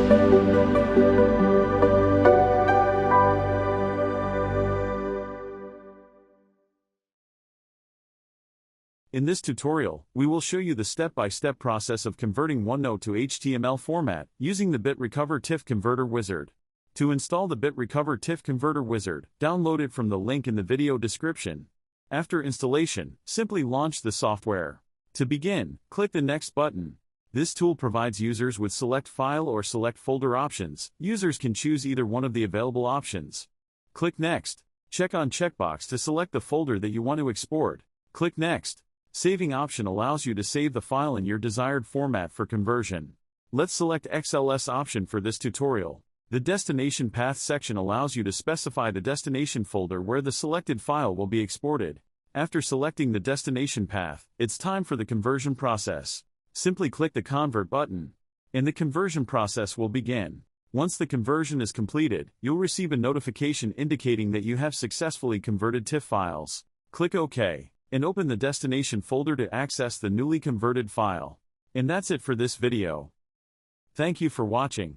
In this tutorial, we will show you the step-by-step process of converting OneNote to HTML format using the BitRecover TIFF Converter Wizard. To install the BitRecover TIFF Converter Wizard, download it from the link in the video description. After installation, simply launch the software. To begin, click the Next button. This tool provides users with select file or select folder options. Users can choose either one of the available options. Click Next. Check on checkbox to select the folder that you want to export. Click Next. Saving option allows you to save the file in your desired format for conversion. Let's select XLS option for this tutorial. The destination path section allows you to specify the destination folder where the selected file will be exported. After selecting the destination path, it's time for the conversion process. Simply click the Convert button, and the conversion process will begin. Once the conversion is completed, you'll receive a notification indicating that you have successfully converted TIFF files. Click OK. And open the destination folder to access the newly converted file. And that's it for this video. Thank you for watching.